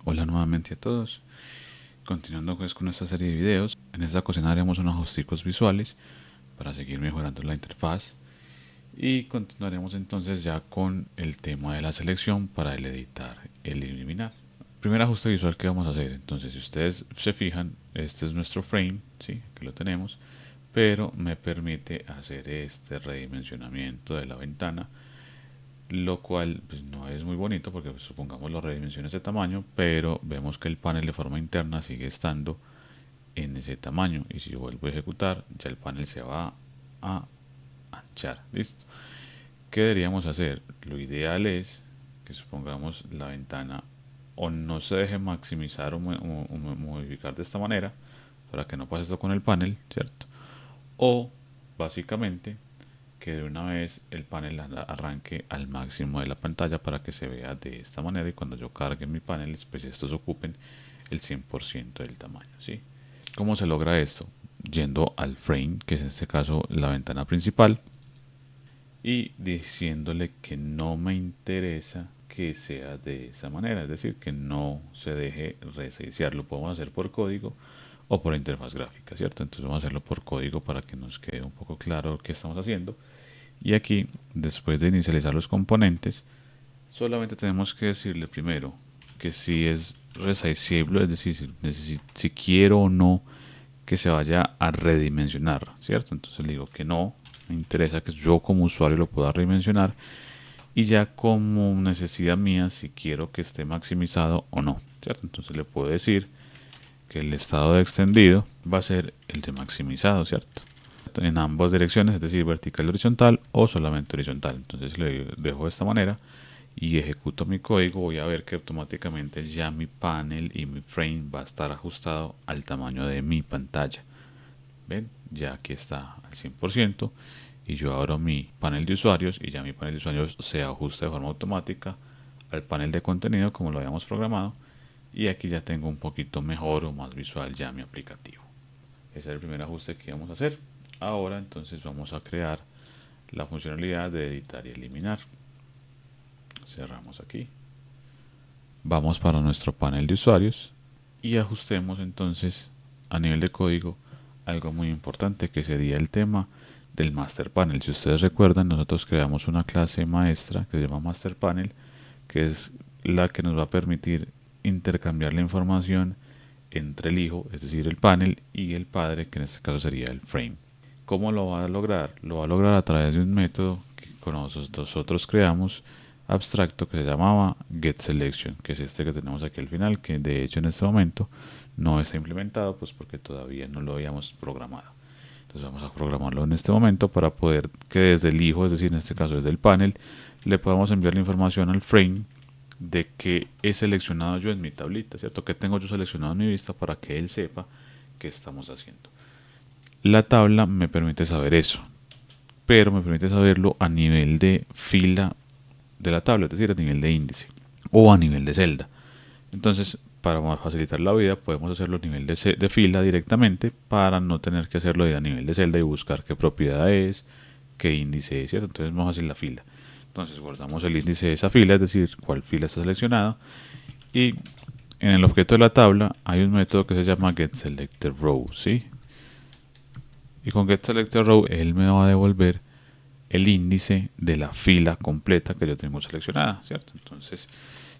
Hola nuevamente a todos. Continuando pues con esta serie de videos, en esta ocasión haremos unos ajusticos visuales para seguir mejorando la interfaz y continuaremos entonces ya con el tema de la selección para el editar, el eliminar. Primer ajuste visual que vamos a hacer, entonces si ustedes se fijan, este es nuestro frame, ¿sí? Aquí lo tenemos, pero me permite hacer este redimensionamiento de la ventana, lo cual pues, no es muy bonito porque pues, supongamos lo redimensiones de tamaño, pero vemos que el panel de forma interna sigue estando en ese tamaño, y si yo vuelvo a ejecutar ya el panel se va a anchar. Listo. ¿Qué deberíamos hacer? Lo ideal es que supongamos la ventana o no se deje maximizar o modificar de esta manera para que no pase esto con el panel, ¿cierto? O básicamente que de una vez el panel arranque al máximo de la pantalla para que se vea de esta manera, y cuando yo cargue mi panel pues estos ocupen el 100% del tamaño, ¿sí? ¿Cómo se logra esto? Yendo al frame, que es en este caso la ventana principal, y diciéndole que no me interesa que sea de esa manera, es decir, que no se deje residenciar. Lo podemos hacer por código o por interfaz gráfica, ¿cierto? Entonces vamos a hacerlo por código para que nos quede un poco claro qué estamos haciendo. Y aquí, después de inicializar los componentes, solamente tenemos que decirle primero que si es resizeable, es decir, si quiero o no que se vaya a redimensionar, ¿cierto? Entonces le digo que no, me interesa que yo como usuario lo pueda redimensionar, y ya como necesidad mía si quiero que esté maximizado o no, ¿cierto? Entonces le puedo decir que el estado de extendido va a ser el de maximizado, ¿cierto? En ambas direcciones, es decir, vertical y horizontal o solamente horizontal. Entonces le dejo de esta manera y ejecuto mi código. Voy a ver que automáticamente ya mi panel y mi frame va a estar ajustado al tamaño de mi pantalla. ¿Ven? Ya aquí está al 100%, y yo abro mi panel de usuarios y ya mi panel de usuarios se ajusta de forma automática al panel de contenido como lo habíamos programado, y aquí ya tengo un poquito mejor o más visual ya mi aplicativo. Ese es el primer ajuste que vamos a hacer. Ahora entonces vamos a crear la funcionalidad de editar y eliminar. Cerramos aquí. Vamos para nuestro panel de usuarios y ajustemos entonces a nivel de código algo muy importante, que sería el tema del master panel. Si ustedes recuerdan, nosotros creamos una clase maestra que se llama master panel, que es la que nos va a permitir intercambiar la información entre el hijo, es decir, el panel, y el padre, que en este caso sería el frame. ¿Cómo lo va a lograr? Lo va a lograr a través de un método que nosotros creamos abstracto, que se llamaba getSelection, que es este que tenemos aquí al final, que de hecho en este momento no está implementado pues porque todavía no lo habíamos programado. Entonces vamos a programarlo en este momento para poder que desde el hijo, es decir, en este caso desde el panel, le podamos enviar la información al frame de que he seleccionado yo en mi tablita, ¿cierto? Que tengo yo seleccionado en mi vista para que él sepa qué estamos haciendo. La tabla me permite saber eso, pero me permite saberlo a nivel de fila de la tabla, es decir, a nivel de índice o a nivel de celda. Entonces, para facilitar la vida, podemos hacerlo a nivel de fila directamente para no tener que hacerlo a nivel de celda y buscar qué propiedad es, qué índice es, ¿cierto? Entonces vamos a hacer la fila. Entonces guardamos el índice de esa fila, es decir, cuál fila está seleccionada, y en el objeto de la tabla hay un método que se llama getSelectedRow, ¿sí? Y con getSelectedRow él me va a devolver el índice de la fila completa que yo tengo seleccionada, ¿cierto? Entonces,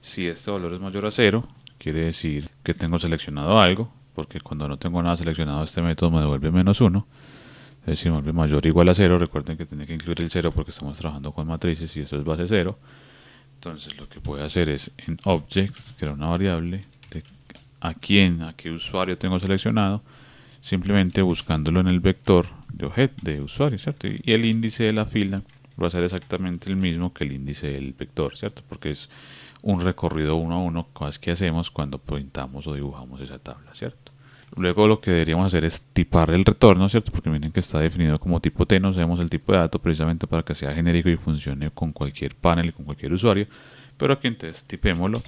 si este valor es mayor a 0, quiere decir que tengo seleccionado algo, porque cuando no tengo nada seleccionado este método me devuelve -1. Es decir, me vuelve mayor o igual a 0. Recuerden que tiene que incluir el 0 porque estamos trabajando con matrices y eso es base 0. Entonces lo que voy a hacer es en object, que era una variable de a qué usuario tengo seleccionado, simplemente buscándolo en el vector de objeto de usuario, ¿cierto? Y el índice de la fila va a ser exactamente el mismo que el índice del vector, ¿cierto? Porque es un recorrido uno a uno, cosas que hacemos cuando pintamos o dibujamos esa tabla, ¿cierto? Luego lo que deberíamos hacer es tipar el retorno, ¿cierto? Porque miren que está definido como tipo T, no sabemos el tipo de dato precisamente para que sea genérico y funcione con cualquier panel y con cualquier usuario. Pero aquí entonces tipémoslo,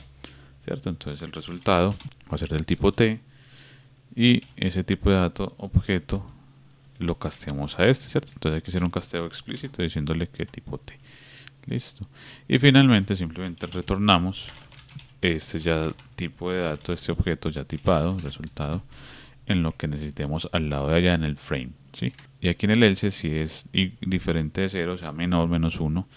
¿cierto? Entonces el resultado va a ser del tipo T, y ese tipo de dato objeto lo casteamos a este, ¿cierto? Entonces hay que hacer un casteo explícito diciéndole que tipo T. Listo. Y finalmente simplemente retornamos este ya tipo de dato, este objeto ya tipado, resultado, en lo que necesitemos al lado de allá en el frame, ¿sí? Y aquí en el else, si es diferente de 0, o sea, menor, menos 1,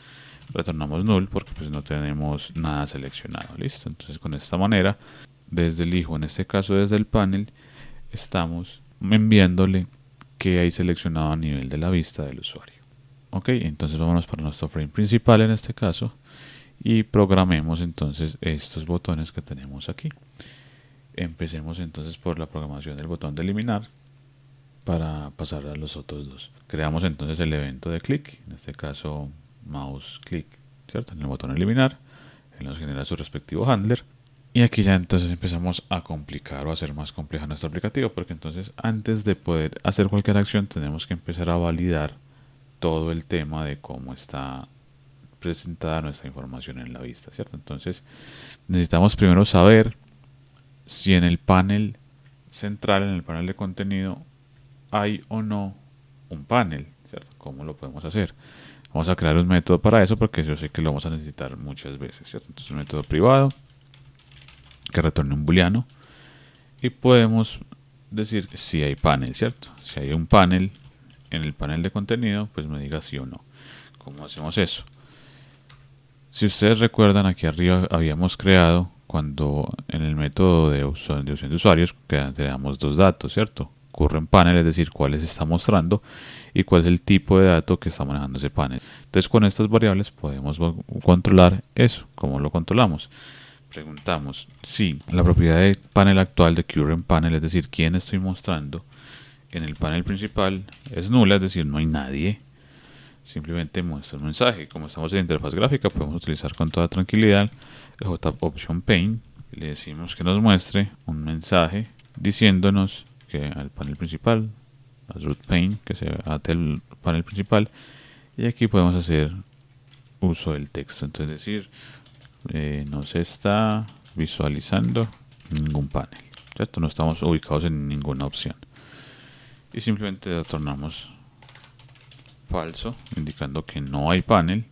retornamos null porque pues no tenemos nada seleccionado, ¿listo? Entonces con esta manera, desde el hijo, en este caso desde el panel, estamos enviándole que hay seleccionado a nivel de la vista del usuario. Ok, entonces vámonos para nuestro frame principal en este caso y programemos entonces estos botones que tenemos aquí. Empecemos entonces por la programación del botón de eliminar para pasar a los otros dos. Creamos entonces el evento de clic, en este caso mouse click, ¿cierto? En el botón eliminar, él nos genera su respectivo handler. Y aquí ya entonces empezamos a complicar o a hacer más compleja nuestro aplicativo, porque entonces antes de poder hacer cualquier acción tenemos que empezar a validar todo el tema de cómo está presentada nuestra información en la vista, ¿cierto? Entonces necesitamos primero saber si en el panel central, en el panel de contenido, hay o no un panel, ¿cierto? ¿Cómo lo podemos hacer? Vamos a crear un método para eso porque yo sé que lo vamos a necesitar muchas veces, ¿cierto? Entonces un método privado que retorne un booleano y podemos decir si hay panel, ¿cierto? Si hay un panel en el panel de contenido, pues me diga sí o no. ¿Cómo hacemos eso? Si ustedes recuerdan, aquí arriba habíamos creado cuando en el método de opción de usuarios que tenemos dos datos, ¿cierto? Current panel, es decir, cuáles está mostrando y cuál es el tipo de dato que está manejando ese panel. Entonces con estas variables podemos controlar eso. ¿Cómo lo controlamos? Preguntamos si la propiedad de panel actual de current panel, es decir, quién estoy mostrando en el panel principal, es nula, es decir, no hay nadie. Simplemente muestra un mensaje. Como estamos en interfaz gráfica, podemos utilizar con toda tranquilidad el JOption Pane. Le decimos que nos muestre un mensaje diciéndonos que al panel principal, al root pane, que se ate al panel principal. Y aquí podemos hacer uso del texto. Entonces decir, no se está visualizando ningún panel, ¿cierto? No estamos ubicados en ninguna opción. Y simplemente retornamos falso, indicando que no hay panel.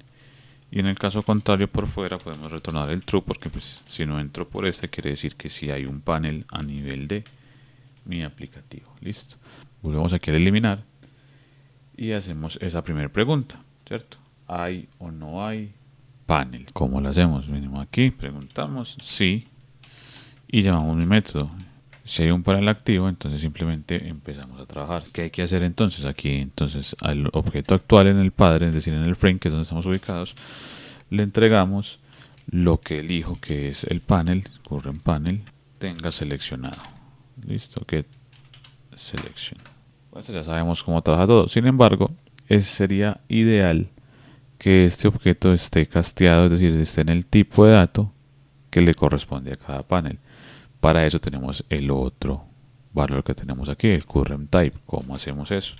Y en el caso contrario, por fuera podemos retornar el true, porque pues, si no entro por este, quiere decir que sí hay un panel a nivel de mi aplicativo. Listo. Volvemos aquí a eliminar y hacemos esa primera pregunta, ¿cierto? ¿Hay o no hay panel? ¿Cómo lo hacemos? Venimos aquí, preguntamos sí y llamamos mi método. Si hay un panel activo, entonces simplemente empezamos a trabajar. ¿Qué hay que hacer entonces? Aquí, entonces, al objeto actual en el padre, es decir, en el frame, que es donde estamos ubicados, le entregamos lo que el hijo, que es el panel, current panel, tenga seleccionado. Listo, get selection. Pues ya sabemos cómo trabaja todo. Sin embargo, sería ideal que este objeto esté casteado, es decir, esté en el tipo de dato que le corresponde a cada panel. Para eso tenemos el otro valor que tenemos aquí, el current type. ¿Cómo hacemos eso?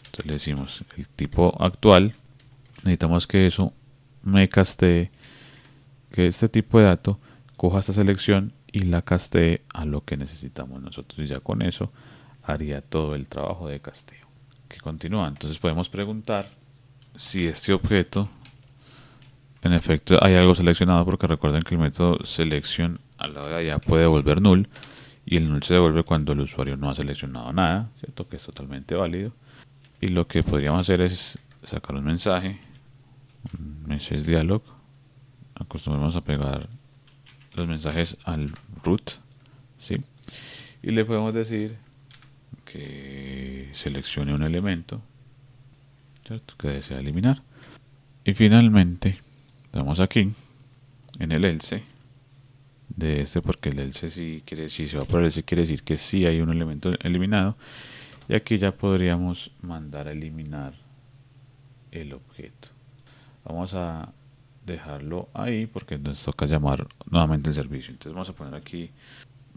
Entonces le decimos el tipo actual. Necesitamos que eso me castee, que este tipo de dato coja esta selección y la castee a lo que necesitamos nosotros. Y ya con eso haría todo el trabajo de casteo. Que continúa. Entonces podemos preguntar si este objeto en efecto hay algo seleccionado, porque recuerden que el método selection al lado de allá puede devolver null y el null se devuelve cuando el usuario no ha seleccionado nada, ¿cierto? Que es totalmente válido. Y lo que podríamos hacer es sacar un mensaje, un message dialog. Acostumbramos a pegar los mensajes al root, ¿sí? Y le podemos decir que seleccione un elemento, ¿cierto? Que desea eliminar. Y finalmente, vamos aquí en el else de este, porque el else sí quiere decir, si va por el else quiere decir que sí hay un elemento eliminado, y aquí ya podríamos mandar a eliminar el objeto. Vamos a dejarlo ahí porque nos toca llamar nuevamente el servicio. Entonces vamos a poner aquí,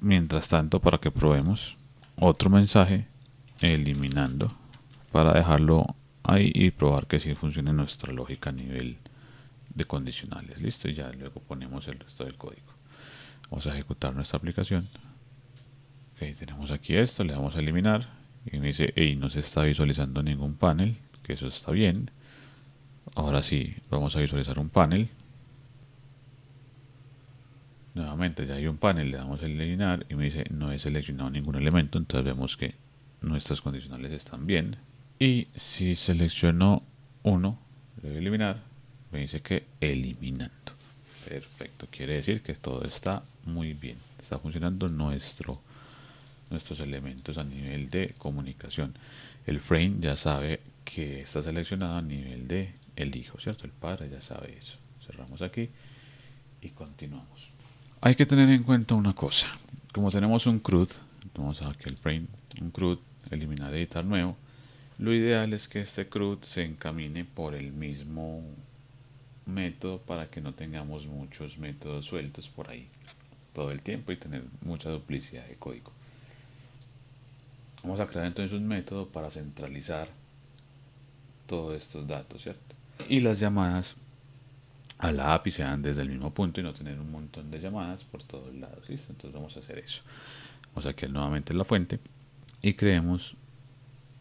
mientras tanto, para que probemos otro mensaje eliminando, para dejarlo ahí y probar que sí funcione nuestra lógica a nivel de condicionales. Listo, y ya luego ponemos el resto del código. Vamos a ejecutar nuestra aplicación. Ok, tenemos aquí esto, le damos a eliminar y me dice, hey, no se está visualizando ningún panel, que eso está bien. Ahora sí, vamos a visualizar un panel. Nuevamente ya hay un panel, le damos a eliminar y me dice no he seleccionado ningún elemento, entonces vemos que nuestras condicionales están bien. Y si selecciono uno, le voy a eliminar, me dice que eliminando. Perfecto, quiere decir que todo está muy bien, está funcionando nuestros elementos a nivel de comunicación. El frame ya sabe que está seleccionado a nivel de el hijo, ¿cierto? El padre ya sabe eso. Cerramos aquí y continuamos. Hay que tener en cuenta una cosa. Como tenemos un CRUD, vamos a aquí el frame, un CRUD, eliminar, editar nuevo. Lo ideal es que este CRUD se encamine por el mismo método para que no tengamos muchos métodos sueltos por ahí todo el tiempo y tener mucha duplicidad de código. Vamos a crear entonces un método para centralizar todos estos datos, ¿cierto? Y las llamadas a la API sean desde el mismo punto y no tener un montón de llamadas por todos lados, ¿listo? Entonces vamos a hacer eso. Vamos a crear nuevamente la fuente y creemos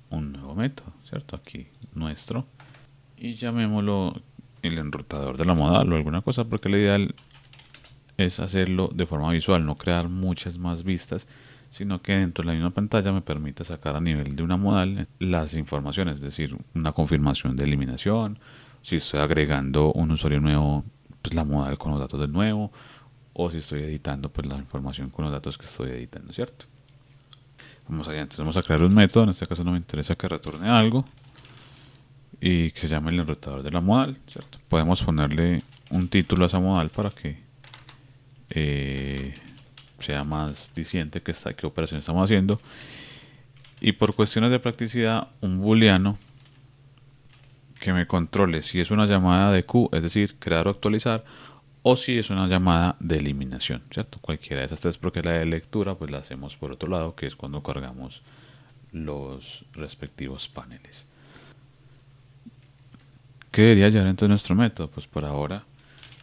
un nuevo método, ¿cierto? Aquí nuestro y llamémoslo el enrutador de la modal o alguna cosa, porque lo ideal es hacerlo de forma visual, no crear muchas más vistas, sino que dentro de la misma pantalla me permite sacar a nivel de una modal las informaciones, es decir, una confirmación de eliminación, si estoy agregando un usuario nuevo, pues la modal con los datos del nuevo, o si estoy editando, pues la información con los datos que estoy editando, ¿cierto? Vamos allá, entonces vamos a crear un método, en este caso no me interesa que retorne algo, y que se llame el enrutador de la modal, ¿cierto? Podemos ponerle un título a esa modal para que sea más diciente qué operación estamos haciendo. Y por cuestiones de practicidad, un booleano que me controle si es una llamada de Q, es decir, crear o actualizar, o si es una llamada de eliminación, ¿cierto? Cualquiera de esas tres, porque la de lectura pues la hacemos por otro lado, que es cuando cargamos los respectivos paneles. ¿Qué debería llevar entonces nuestro método? Pues por ahora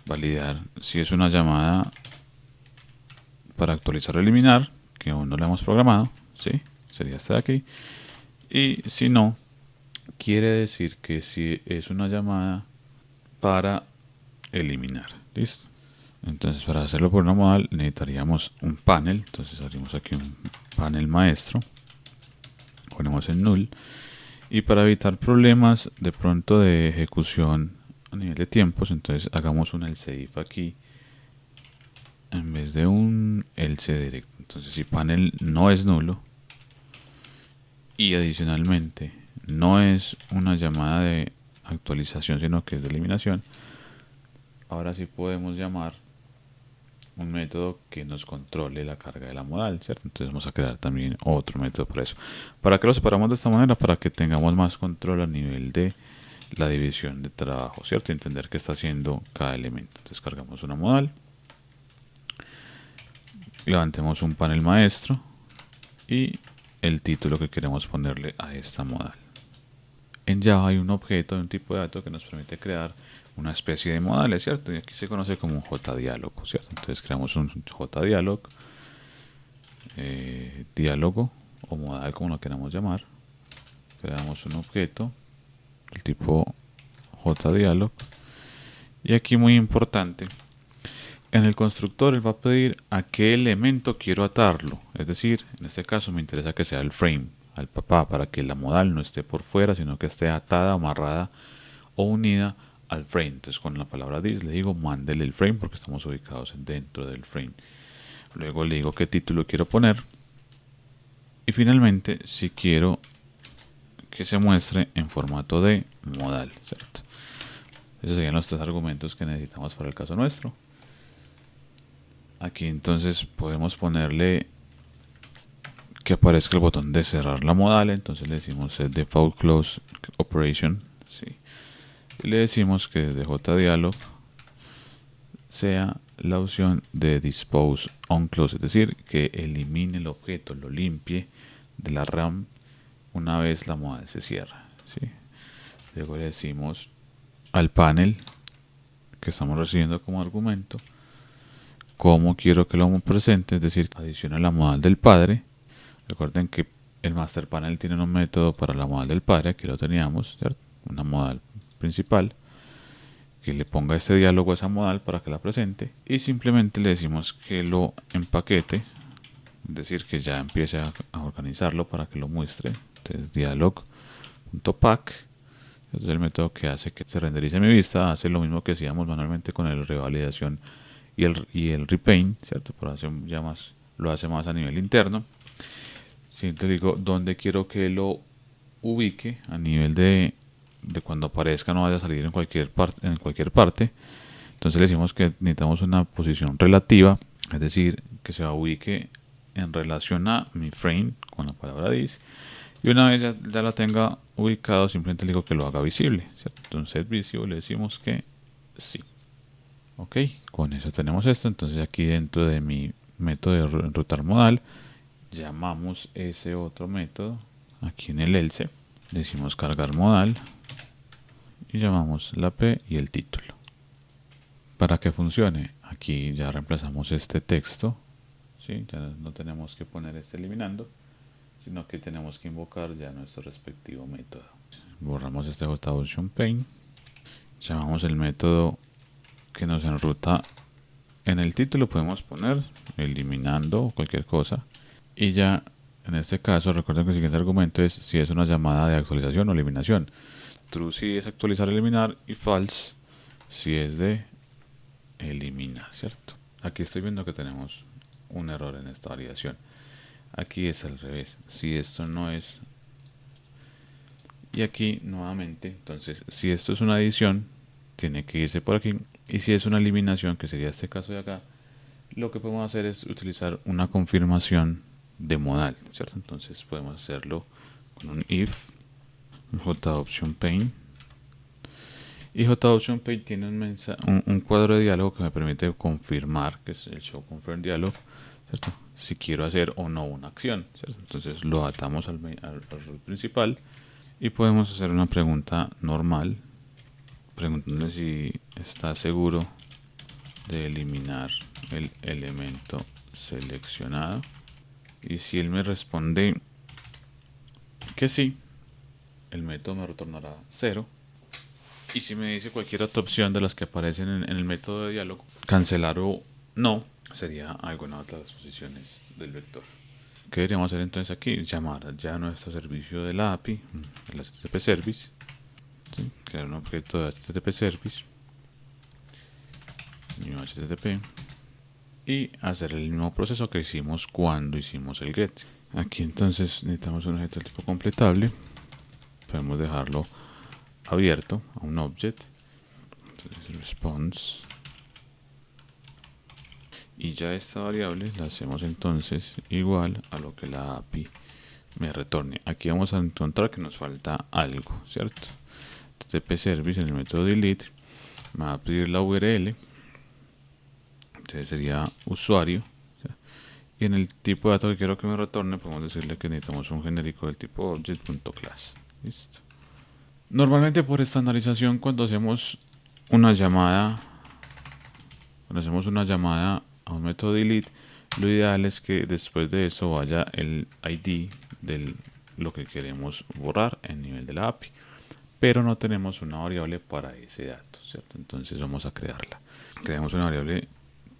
validar si es una llamada para actualizar o eliminar, que aún no la hemos programado, ¿sí? Sería esta de aquí. Y si no, quiere decir que si es una llamada para eliminar, ¿listo? Entonces para hacerlo por una modal necesitaríamos un panel, entonces abrimos aquí un panel maestro, ponemos en null, y para evitar problemas de pronto de ejecución a nivel de tiempos, entonces hagamos un else if aquí en vez de un else directo. Entonces si panel no es nulo y adicionalmente no es una llamada de actualización sino que es de eliminación, ahora sí podemos llamar un método que nos controle la carga de la modal, ¿cierto? Entonces vamos a crear también otro método para eso. ¿Para qué lo separamos de esta manera? Para que tengamos más control a nivel de la división de trabajo, ¿cierto? Y entender qué está haciendo cada elemento. Entonces cargamos una modal, levantemos un panel maestro y el título que queremos ponerle a esta modal. En Java hay un objeto, un tipo de dato que nos permite crear una especie de modales, ¿cierto? Y aquí se conoce como un JDialog, ¿cierto? Entonces creamos un JDialog, diálogo o modal como lo queramos llamar. Creamos un objeto, el tipo JDialog. Y aquí muy importante, en el constructor él va a pedir a qué elemento quiero atarlo. Es decir, en este caso me interesa que sea el frame, al papá, para que la modal no esté por fuera, sino que esté atada, amarrada o unida al frame. Entonces con la palabra this le digo mándele el frame porque estamos ubicados dentro del frame. Luego le digo qué título quiero poner. Y finalmente si quiero que se muestre en formato de modal, ¿cierto? Esos serían los tres argumentos que necesitamos para el caso nuestro. Aquí entonces podemos ponerle que aparezca el botón de cerrar la modal. Entonces le decimos set default close operation, ¿sí? Y le decimos que desde JDialog sea la opción de dispose on close, es decir, que elimine el objeto, lo limpie de la RAM una vez la modal se cierra, ¿sí? Luego le decimos al panel que estamos recibiendo como argumento cómo quiero que lo presente, es decir, adiciona la modal del padre. Recuerden que el master panel tiene un método para la modal del padre, aquí lo teníamos, ¿cierto? Una modal principal. que le ponga este diálogo a esa modal para que la presente, y simplemente le decimos que lo empaquete, es decir, que ya empiece a organizarlo para que lo muestre. Entonces dialog.pack es el método que hace que se renderice mi vista, hace lo mismo que hacíamos manualmente con el revalidación y el repaint, ¿cierto? Pero lo hace más a nivel interno. Si te digo dónde quiero que lo ubique a nivel de cuando aparezca, no vaya a salir en cualquier parte. Entonces le decimos que necesitamos una posición relativa, es decir, que se ubique en relación a mi frame con la palabra this. Y una vez ya la tenga ubicado, simplemente le digo que lo haga visible, ¿cierto? Entonces visible le decimos que sí. Ok, con eso tenemos esto. Entonces aquí dentro de mi método de enrutar modal, llamamos ese otro método aquí en el else, decimos cargar modal y llamamos la p y el título. Para que funcione, aquí ya reemplazamos este texto, ¿sí? Ya no tenemos que poner este eliminando, sino que tenemos que invocar ya nuestro respectivo método. Borramos este JOptionPaint, llamamos el método que nos enruta. En el título podemos poner eliminando o cualquier cosa, y ya en este caso recuerden que el siguiente argumento es si es una llamada de actualización o eliminación. True si es actualizar o eliminar, y false si es de eliminar, ¿cierto? Aquí estoy viendo que tenemos un error en esta validación. Aquí es al revés, si esto no es, y aquí nuevamente, entonces si esto es una adición tiene que irse por aquí, y si es una eliminación, que sería este caso de acá, lo que podemos hacer es utilizar una confirmación de modal, ¿cierto? Entonces podemos hacerlo con un if JOptionPaint, y JOptionPaint tiene un cuadro de diálogo que me permite confirmar, que es el show confirm dialog, ¿cierto? Si quiero hacer o no una acción, ¿cierto? Entonces lo atamos al rol principal y podemos hacer una pregunta normal preguntándole si está seguro de eliminar el elemento seleccionado, y si él me responde que sí, el método me retornará 0. Y si me dice cualquier otra opción de las que aparecen en el método de diálogo, cancelar o no, sería alguna otra de las posiciones del vector. ¿Qué deberíamos hacer entonces aquí? Llamar ya a nuestro servicio de la API, el HTTP Service, ¿sí? Crear un objeto de HTTP Service, new HTTP, y hacer el mismo proceso que hicimos cuando hicimos el get. Aquí entonces necesitamos un objeto de tipo completable, podemos dejarlo abierto a un object, entonces response, y ya esta variable la hacemos entonces igual a lo que la API me retorne. Aquí vamos a encontrar que nos falta algo, ¿cierto? HTTP Service en el método delete me va a pedir la URL, entonces sería usuario, ¿sí? Y en el tipo de datos que quiero que me retorne podemos decirle que necesitamos un genérico del tipo object.class. Listo. Normalmente por estandarización cuando hacemos una llamada a un método delete, lo ideal es que después de eso vaya el ID de lo que queremos borrar en nivel de la API, pero no tenemos una variable para ese dato, ¿cierto? Entonces vamos a crearla. Creamos una variable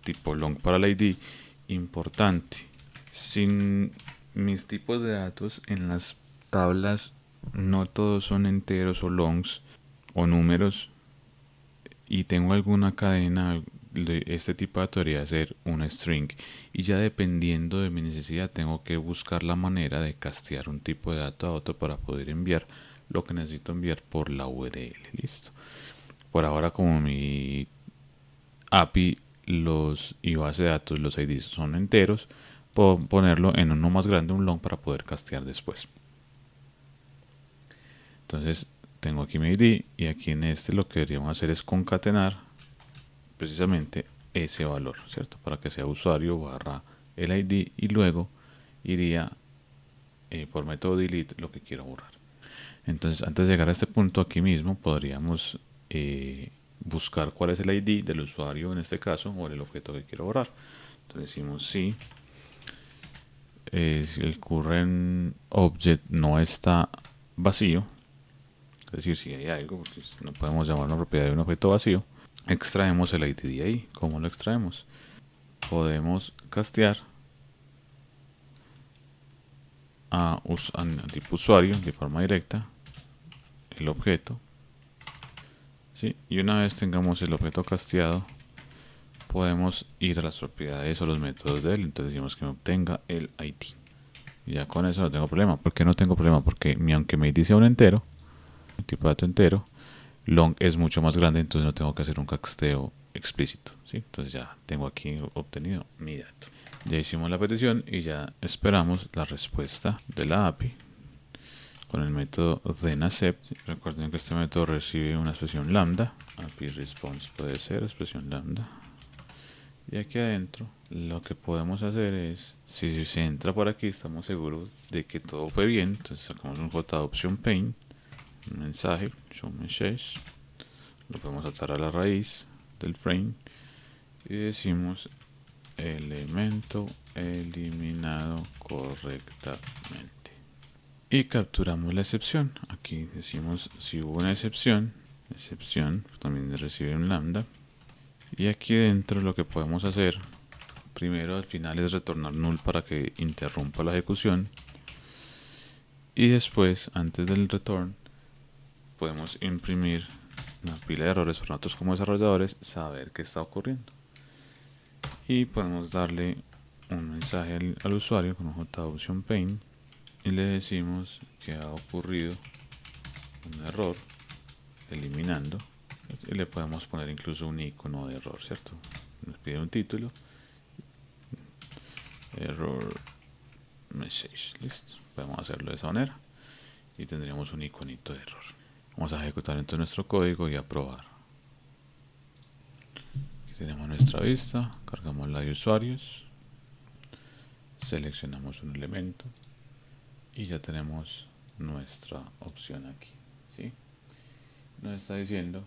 tipo long para el ID. Importante, sin mis tipos de datos en las tablas no todos son enteros o longs o números, y tengo alguna cadena de este tipo de datos debería ser una string, y ya dependiendo de mi necesidad tengo que buscar la manera de castear un tipo de dato a otro para poder enviar lo que necesito enviar por la URL. Listo. Por ahora, como mi API y base de datos, los IDs son enteros, puedo ponerlo en uno más grande, un long, para poder castear después. Entonces tengo aquí mi ID, y aquí en este lo que deberíamos hacer es concatenar precisamente ese valor, ¿cierto? Para que sea usuario barra el ID, y luego iría por método delete lo que quiero borrar. Entonces, antes de llegar a este punto, aquí mismo podríamos buscar cuál es el ID del usuario en este caso, o el objeto que quiero borrar. Entonces decimos si el current object no está vacío, es decir, si hay algo, porque no podemos llamar una propiedad de un objeto vacío, extraemos el ID de ahí. ¿Cómo lo extraemos? Podemos castear a tipo usuario de forma directa el objeto, ¿sí? Y una vez tengamos el objeto casteado, podemos ir a las propiedades o los métodos de él. Entonces decimos que me obtenga el ID. Y ya con eso no tengo problema. ¿Por qué no tengo problema? Porque aunque me dice un entero, un tipo de dato entero, long es mucho más grande, entonces no tengo que hacer un casteo explícito, ¿sí? Entonces ya tengo aquí obtenido mi dato. Ya hicimos la petición y ya esperamos la respuesta de la API con el método thenAccept. Recuerden que este método recibe una expresión lambda. API response puede ser expresión lambda. Y aquí adentro lo que podemos hacer es, si se entra por aquí, estamos seguros de que todo fue bien. Entonces sacamos un JOption pane, un mensaje, show message, lo podemos atar a la raíz del frame y decimos elemento eliminado correctamente. Y capturamos la excepción. Aquí decimos si hubo una excepción, también recibe un lambda. Y aquí dentro lo que podemos hacer primero al final es retornar null para que interrumpa la ejecución. Y después, antes del return, podemos imprimir una pila de errores para nosotros como desarrolladores saber qué está ocurriendo. Y podemos darle un mensaje al usuario con un JOption pane y le decimos que ha ocurrido un error eliminando, y le podemos poner incluso un icono de error, ¿cierto? Nos pide un título, error message, listo. Podemos hacerlo de esa manera y tendríamos un iconito de error. Vamos a ejecutar entonces nuestro código y a probar. Aquí tenemos nuestra vista, cargamos la de usuarios, seleccionamos un elemento y ya tenemos nuestra opción aquí, ¿sí? Nos está diciendo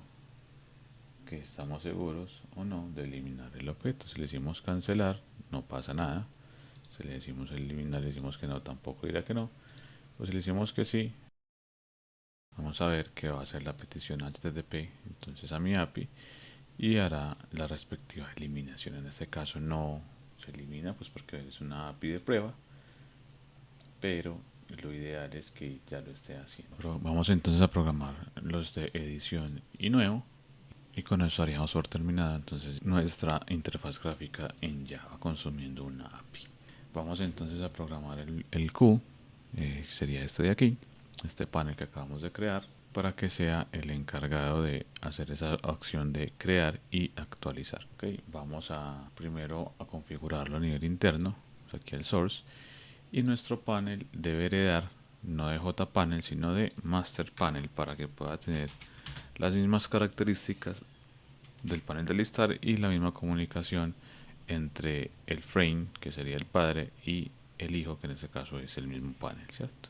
que estamos seguros o no de eliminar el objeto. Si le decimos cancelar, no pasa nada. Si le decimos eliminar, le decimos que no, tampoco dirá que no. Pues si le decimos que sí, vamos a ver que va a hacer la petición HTTP entonces a mi API y hará la respectiva eliminación. En este caso no se elimina pues porque es una API de prueba, pero lo ideal es que ya lo esté haciendo. Pero vamos entonces a programar los de edición y nuevo. Y con eso haríamos por terminada entonces nuestra interfaz gráfica en Java consumiendo una API. Vamos entonces a programar el Q, sería este de aquí, este panel que acabamos de crear, para que sea el encargado de hacer esa acción de crear y actualizar. ¿Okay? Vamos a primero a configurarlo a nivel interno, aquí el source, y nuestro panel debe heredar no de JPanel sino de Master Panel para que pueda tener las mismas características del panel de listar y la misma comunicación entre el frame, que sería el padre, y el hijo, que en este caso es el mismo panel, ¿cierto?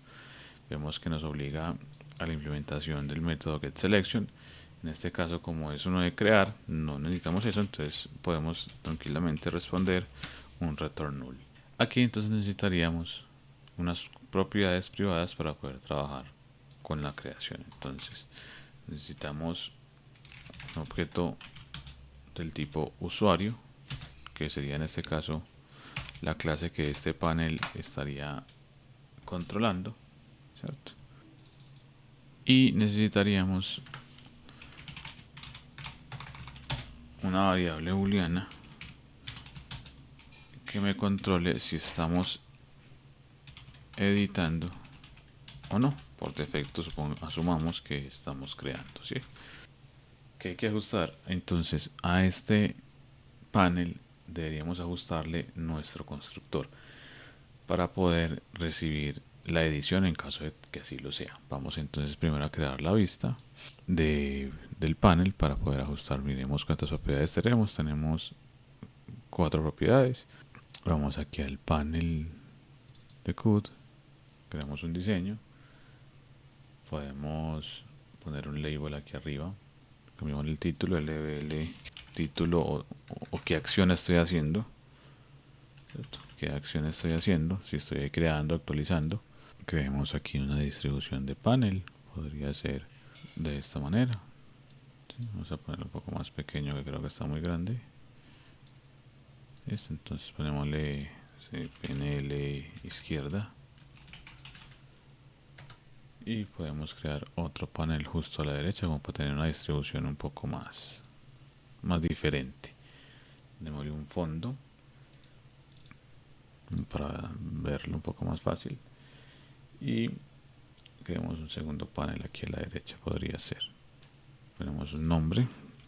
Vemos que nos obliga a la implementación del método getSelection. En este caso, como es uno de crear, no necesitamos eso, entonces podemos tranquilamente responder un return null. Aquí entonces necesitaríamos unas propiedades privadas para poder trabajar con la creación. Entonces necesitamos un objeto del tipo usuario, que sería en este caso la clase que este panel estaría controlando, ¿cierto? Y necesitaríamos una variable booleana que me controle si estamos editando o no. Por defecto asumamos que estamos creando, ¿sí? Que hay que ajustar entonces a este panel, deberíamos ajustarle nuestro constructor para poder recibir la edición en caso de que así lo sea. Vamos entonces primero a crear la vista del panel para poder ajustar. Miremos cuántas propiedades tenemos. Tenemos 4 propiedades. Vamos aquí al panel de CUD, creamos un diseño, podemos poner un label aquí arriba, cambiamos el título, LBL título o qué acción estoy haciendo, ¿cierto? Qué acción estoy haciendo, si estoy creando, actualizando. Creemos aquí una distribución de panel, podría ser de esta manera, ¿Sí? Vamos a ponerlo un poco más pequeño, que creo que está muy grande. Listo, entonces ponémosle PNL izquierda. Y podemos crear otro panel justo a la derecha como para tener una distribución un poco más diferente. Démosle un fondo para verlo un poco más fácil. Y creamos un segundo panel aquí a la derecha, podría ser. Ponemos un nombre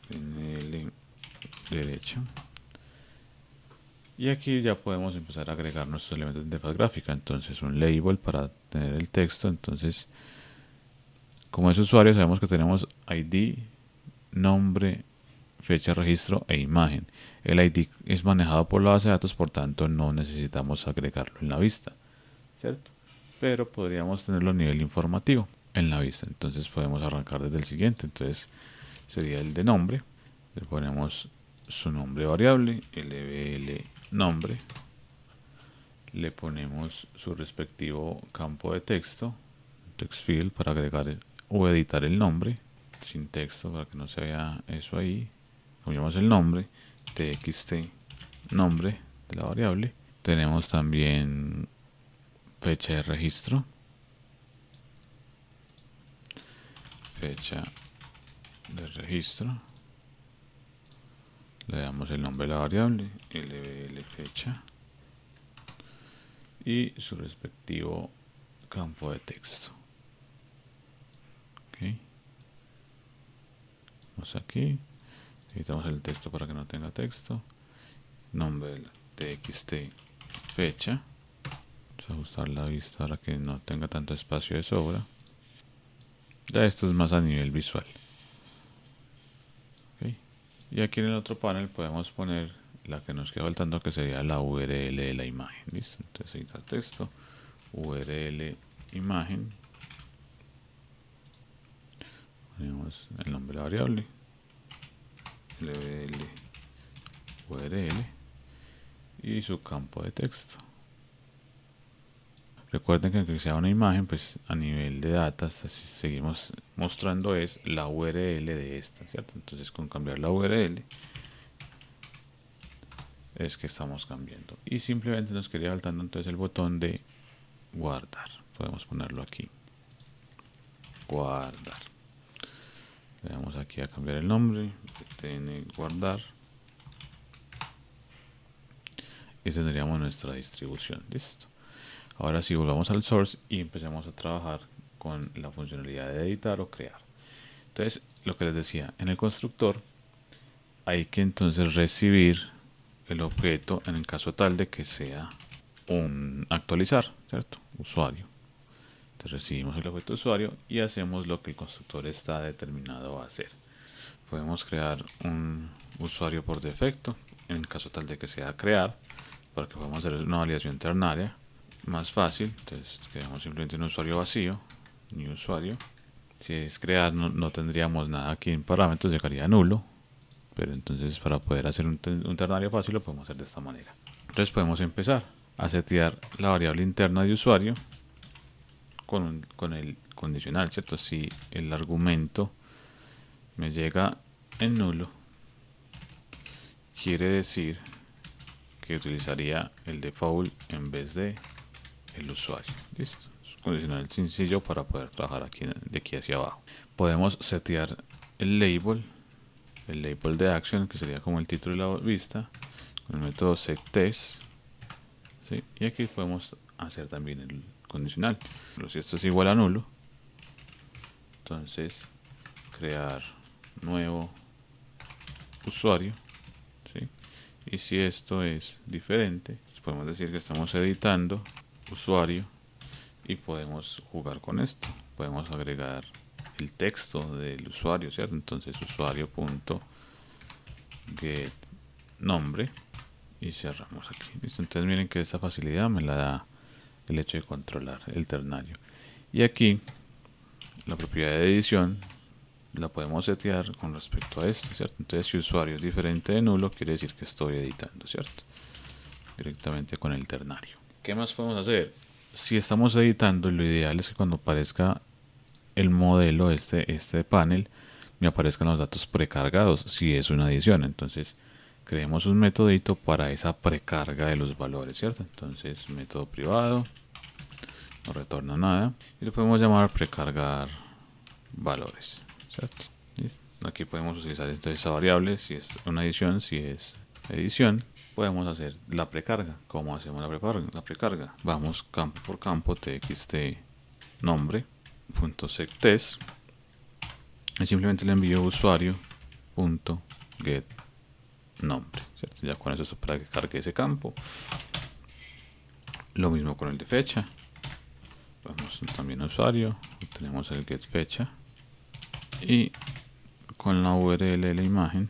en el derecha. Y aquí ya podemos empezar a agregar nuestros elementos de interfaz gráfica. Entonces un label para tener el texto. Entonces, como es usuario, sabemos que tenemos ID, nombre, fecha de registro e imagen. El ID es manejado por la base de datos, por tanto no necesitamos agregarlo en la vista, ¿cierto? Pero podríamos tenerlo a nivel informativo en la vista. Entonces podemos arrancar desde el siguiente. Entonces sería el de nombre. Le ponemos su nombre variable, lbl nombre. Le ponemos su respectivo campo de texto, text field, para agregar o editar el nombre sin texto para que no se vea eso ahí. Cambiamos el nombre, txt nombre de la variable. Tenemos también fecha de registro, fecha de registro. Le damos el nombre de la variable, lbl fecha, y su respectivo campo de texto. Okay. Vamos aquí, editamos el texto para que no tenga texto. Nombre de txt fecha. Vamos a ajustar la vista para que no tenga tanto espacio de sobra. Ya esto es más a nivel visual. Okay. Y aquí en el otro panel podemos poner la que nos queda faltando, que sería la URL de la imagen. ¿Listo? Entonces editar texto, URL imagen. Ponemos el nombre de la variable, lbl URL, y su campo de texto. Recuerden que aunque sea una imagen, pues a nivel de data seguimos mostrando es la URL de esta, ¿cierto? Entonces con cambiar la URL es que estamos cambiando. Y simplemente nos quedaría faltando entonces el botón de guardar. Podemos ponerlo aquí. Guardar. Le damos aquí a cambiar el nombre. Tn guardar. Y tendríamos nuestra distribución. Listo. Ahora sí, volvamos al source y empecemos a trabajar con la funcionalidad de editar o crear. Entonces, lo que les decía, en el constructor hay que entonces recibir el objeto en el caso tal de que sea un actualizar, ¿cierto? Usuario. Entonces recibimos el objeto usuario y hacemos lo que el constructor está determinado a hacer. Podemos crear un usuario por defecto, en el caso tal de que sea crear, para que podamos hacer una validación ternaria más fácil. Entonces creamos simplemente un usuario vacío, new usuario. Si es crear, no tendríamos nada aquí en parámetros, llegaría nulo. Pero entonces para poder hacer un ternario fácil lo podemos hacer de esta manera. Entonces podemos empezar a setear la variable interna de usuario con el condicional, ¿cierto? Si el argumento me llega en nulo, quiere decir que utilizaría el default en vez de el usuario. Listo. Es un condicional sencillo para poder trabajar aquí de aquí hacia abajo. Podemos setear el label de action, que sería como el título de la vista, con el método setTest. ¿Sí? Y aquí podemos hacer también el condicional. Pero si esto es igual a nulo, entonces crear nuevo usuario. ¿Sí? Y si esto es diferente, podemos decir que estamos editando usuario y podemos jugar con esto. Podemos agregar el texto del usuario, ¿cierto? Entonces usuario.get nombre y cerramos aquí. ¿Listo? Entonces miren que esa facilidad me la da el hecho de controlar el ternario. Y aquí la propiedad de edición la podemos setear con respecto a esto, ¿cierto? Entonces si usuario es diferente de nulo, quiere decir que estoy editando, ¿cierto? Directamente con el ternario. ¿Qué más podemos hacer? Si estamos editando, lo ideal es que cuando aparezca el modelo, este panel, me aparezcan los datos precargados si es una adición. Entonces creemos un metodito para esa precarga de los valores, ¿cierto? Entonces método privado, no retorna nada y lo podemos llamar precargar valores, ¿cierto? ¿Listo? Aquí podemos utilizar esta variable si es una adición, si es edición. Podemos hacer la precarga. ¿Cómo hacemos la precarga? Vamos campo por campo, txt nombre, .sectest, y simplemente le envío usuario .get nombre, ¿cierto? Ya con eso es para que cargue ese campo. Lo mismo con el de fecha. Vamos también a usuario, tenemos el get fecha, y con la URL de la imagen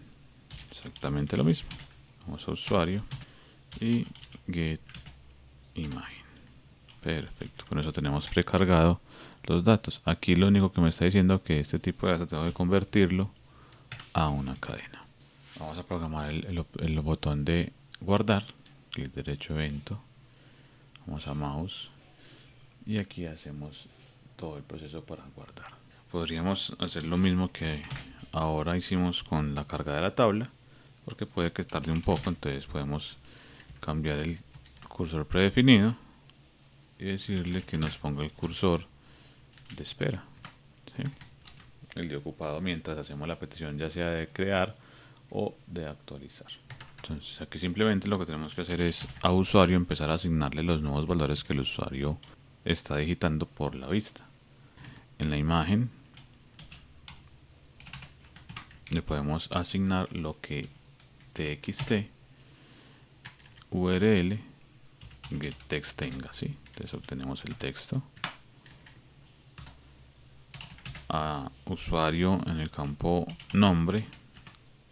exactamente lo mismo. Vamos a usuario y get imagen. Perfecto, con eso tenemos precargado los datos. Aquí lo único que me está diciendo es que este tipo de datos tengo que convertirlo a una cadena. Vamos a programar el botón de guardar, clic derecho evento, vamos a mouse y aquí hacemos todo el proceso para guardar. Podríamos hacer lo mismo que ahora hicimos con la carga de la tabla, porque puede que tarde un poco, entonces podemos cambiar el cursor predefinido y decirle que nos ponga el cursor de espera, ¿sí? El de ocupado mientras hacemos la petición ya sea de crear o de actualizar. Entonces aquí simplemente lo que tenemos que hacer es a usuario empezar a asignarle los nuevos valores que el usuario está digitando por la vista. En la imagen le podemos asignar lo que txt url getText tenga, ¿sí? Entonces obtenemos el texto. A usuario en el campo nombre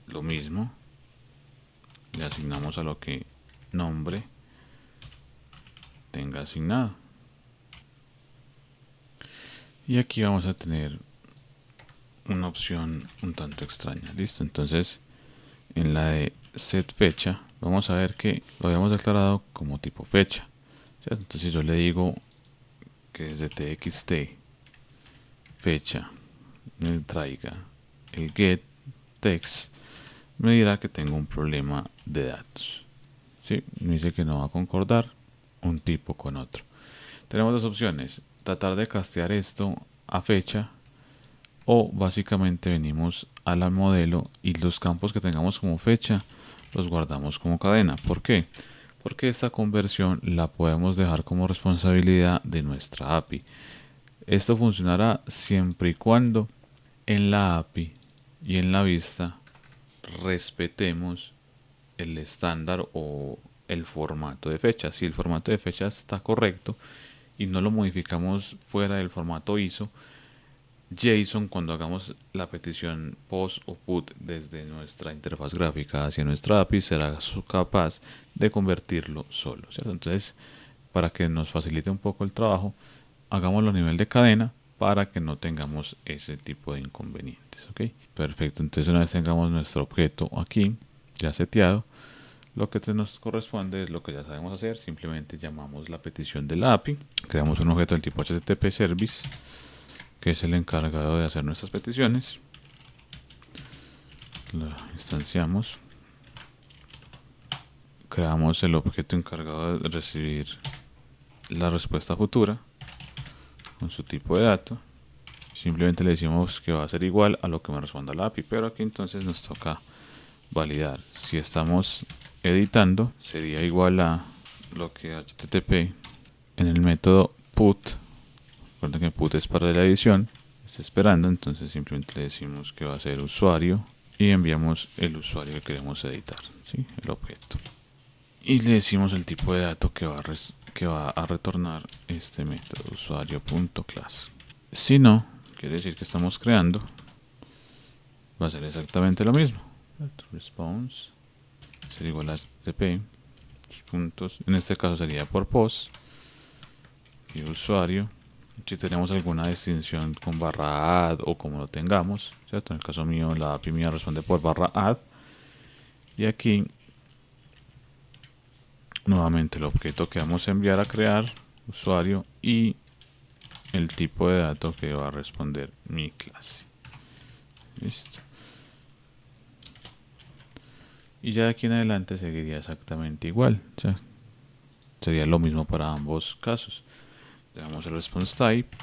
lo mismo, le asignamos a lo que nombre tenga asignado, y aquí vamos a tener una opción un tanto extraña. Listo, entonces en la de set fecha vamos a ver que lo habíamos declarado como tipo fecha, ¿cierto? Entonces yo le digo que desde txt fecha me traiga el get text, me dirá que tengo un problema de datos, ¿sí? Me dice que no va a concordar un tipo con otro. Tenemos dos opciones: tratar de castear esto a fecha, o básicamente venimos a la modelo y los campos que tengamos como fecha los guardamos como cadena. ¿Por qué? Porque esta conversión la podemos dejar como responsabilidad de nuestra API. Esto funcionará siempre y cuando en la API y en la vista respetemos el estándar o el formato de fecha. Si el formato de fecha está correcto y no lo modificamos fuera del formato ISO, JSON, cuando hagamos la petición POST o PUT desde nuestra interfaz gráfica hacia nuestra API, será capaz de convertirlo solo, ¿cierto? Entonces, para que nos facilite un poco el trabajo, hagámoslo a nivel de cadena para que no tengamos ese tipo de inconvenientes, ¿ok? Perfecto, entonces una vez tengamos nuestro objeto aquí ya seteado, lo que nos corresponde es lo que ya sabemos hacer. Simplemente llamamos la petición de la API, creamos un objeto del tipo HTTP Service, que es el encargado de hacer nuestras peticiones. Lo instanciamos, creamos el objeto encargado de recibir la respuesta futura con su tipo de dato. Simplemente le decimos que va a ser igual a lo que me responda la API, pero aquí entonces nos toca validar. Si estamos editando, sería igual a lo que HTTP en el método put. Recuerden que put es para la edición. Está esperando, entonces simplemente le decimos que va a ser usuario y enviamos el usuario que queremos editar, ¿sí? El objeto. Y le decimos el tipo de dato que va a retornar este método usuario.class. Si no, quiere decir que estamos creando, va a ser exactamente lo mismo. Response sería igual a HTTP puntos, en este caso sería por post, y usuario. Si tenemos alguna distinción con barra add o como lo tengamos, ¿cierto? En el caso mío, la API mía responde por barra add, y aquí nuevamente el objeto que vamos a enviar a crear, usuario, y el tipo de dato que va a responder mi clase. Listo. Y ya de aquí en adelante seguiría exactamente igual. O sea, sería lo mismo para ambos casos. Le damos el response type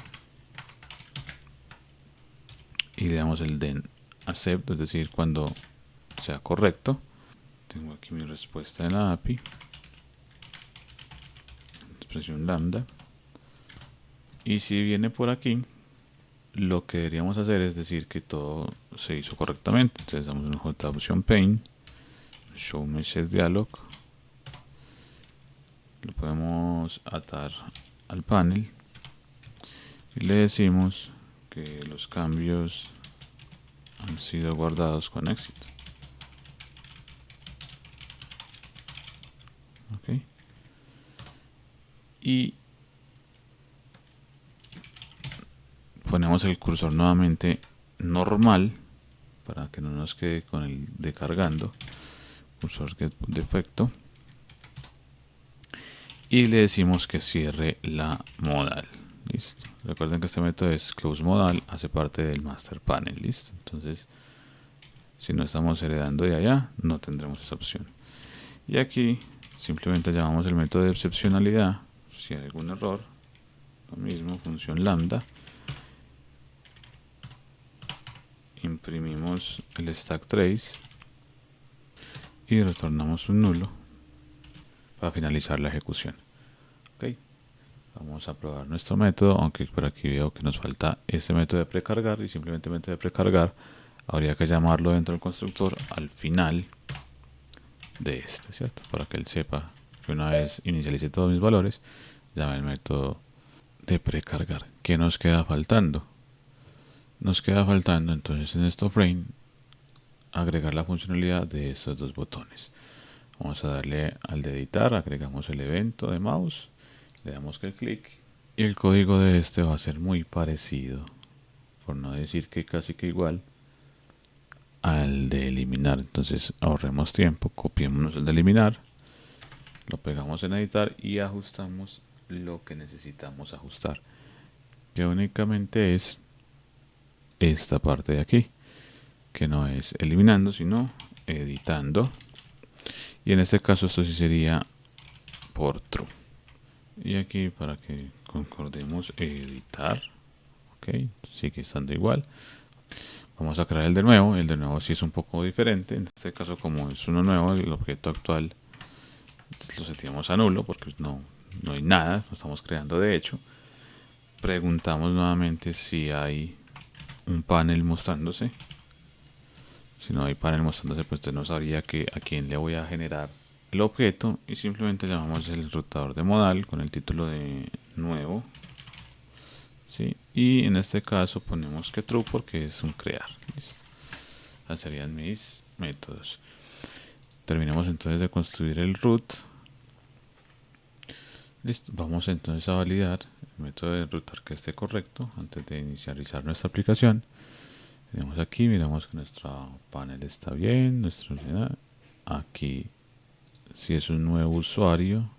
y le damos el then accept, es decir, cuando sea correcto. Tengo aquí mi respuesta de la API, expresión lambda. Y si viene por aquí, lo que deberíamos hacer es decir que todo se hizo correctamente. Entonces damos un JOption pane, show message dialog, lo podemos atar al panel y le decimos que los cambios han sido guardados con éxito. Okay. Y ponemos el cursor nuevamente normal para que no nos quede con el de cargando, cursor get defecto, y le decimos que cierre la modal. Listo. Recuerden que este método es close modal, hace parte del master panel. Listo. Entonces, si no estamos heredando de allá, no tendremos esa opción. Y aquí simplemente llamamos el método de excepcionalidad. Si hay algún error, lo mismo, función lambda. Imprimimos el stack trace y retornamos un nulo para finalizar la ejecución. Okay. Vamos a probar nuestro método, aunque por aquí veo que nos falta este método de precargar, y simplemente método de precargar habría que llamarlo dentro del constructor al final de este, ¿cierto? Para que él sepa que una vez inicialice todos mis valores, llame el método de precargar. ¿Qué nos queda faltando? Nos queda faltando entonces en esto frame agregar la funcionalidad de estos dos botones. Vamos a darle al de editar, agregamos el evento de mouse, le damos que clic y el código de este va a ser muy parecido, por no decir que casi que igual al de eliminar. Entonces ahorremos tiempo, copiémonos el de eliminar, lo pegamos en editar y ajustamos lo que necesitamos ajustar, que únicamente es esta parte de aquí, que no es eliminando sino editando, y en este caso esto sí sería por true. Y aquí para que concordemos editar, ok, sigue estando igual. Vamos a crear el de nuevo. El de nuevo sí es un poco diferente. En este caso, como es uno nuevo, el objeto actual lo seteamos a nulo porque no hay nada, lo estamos creando de hecho. Preguntamos nuevamente si hay un panel mostrándose. Si no hay panel mostrándose, pues usted no sabría a quién le voy a generar el objeto, y simplemente llamamos el rotador de modal con el título de nuevo, ¿sí? Y en este caso ponemos que true porque es un crear. Listo. Esas serían mis métodos. Terminemos entonces de construir el root. Listo. Vamos entonces a validar el método de routar que esté correcto antes de inicializar nuestra aplicación. Tenemos aquí, miramos que nuestro panel está bien, aquí si es un nuevo usuario,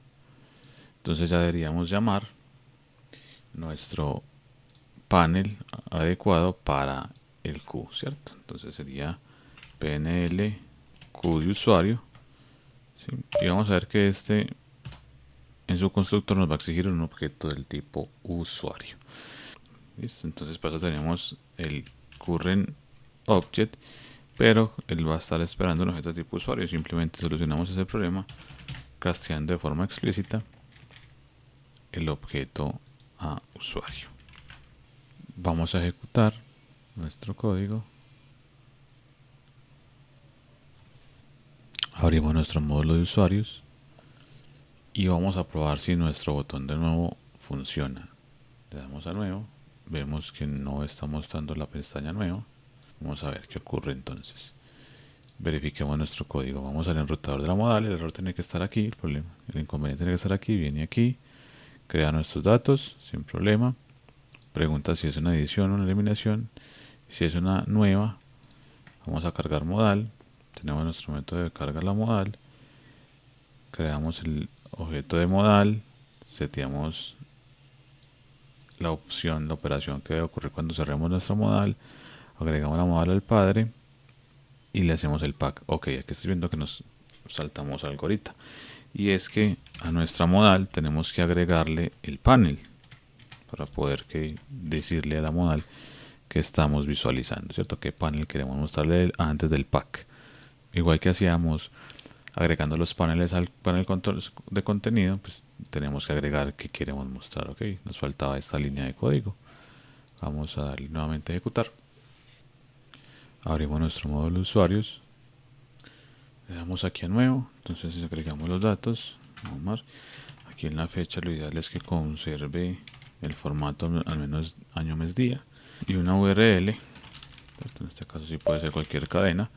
entonces ya deberíamos llamar nuestro panel adecuado para el Q, ¿cierto? Entonces sería pnl Q de usuario, ¿sí? Y vamos a ver que este en su constructor nos va a exigir un objeto del tipo usuario. ¿Listo? Entonces para eso tenemos el current object, pero él va a estar esperando un objeto de tipo usuario. Simplemente solucionamos ese problema casteando de forma explícita el objeto a usuario. Vamos a ejecutar nuestro código. Abrimos nuestro módulo de usuarios y vamos a probar si nuestro botón de nuevo funciona. Le damos a nuevo, vemos que no está mostrando la pestaña nueva. Vamos a ver qué ocurre entonces. Verifiquemos nuestro código. Vamos al enrutador de la modal. El error tiene que estar aquí, el inconveniente tiene que estar aquí. Viene aquí, crea nuestros datos sin problema. Pregunta si es una adición o una eliminación. Si es una nueva, vamos a cargar modal. Tenemos nuestro método de cargar la modal. Creamos el objeto de modal. Seteamos la opción, la operación que debe ocurrir cuando cerremos nuestra modal. agregamos la modal al padre y le hacemos el pack. Ok, aquí estoy viendo que nos saltamos algo ahorita, y es que a nuestra modal tenemos que agregarle el panel para poder decirle a la modal que estamos visualizando, ¿cierto? ¿Qué panel queremos mostrarle antes del pack? Igual que hacíamos agregando los paneles al panel de contenido, pues tenemos que agregar qué queremos mostrar. Ok, nos faltaba esta línea de código. Vamos a darle nuevamente a ejecutar. Abrimos nuestro módulo de usuarios, le damos aquí a nuevo, entonces agregamos los datos. Vamos aquí en la fecha, lo ideal es que conserve el formato al menos año, mes, día, y una URL. En este caso sí puede ser cualquier cadena,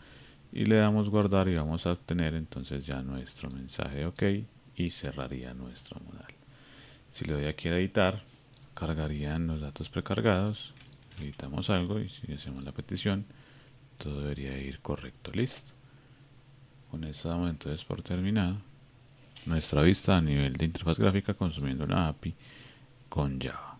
y le damos guardar y vamos a obtener entonces ya nuestro mensaje de OK y cerraría nuestra modal. Si le doy aquí a editar, cargarían los datos precargados, editamos algo y si hacemos la petición, todo debería ir correcto. Listo. Con eso damos entonces por terminado nuestra vista a nivel de interfaz gráfica consumiendo una API con Java.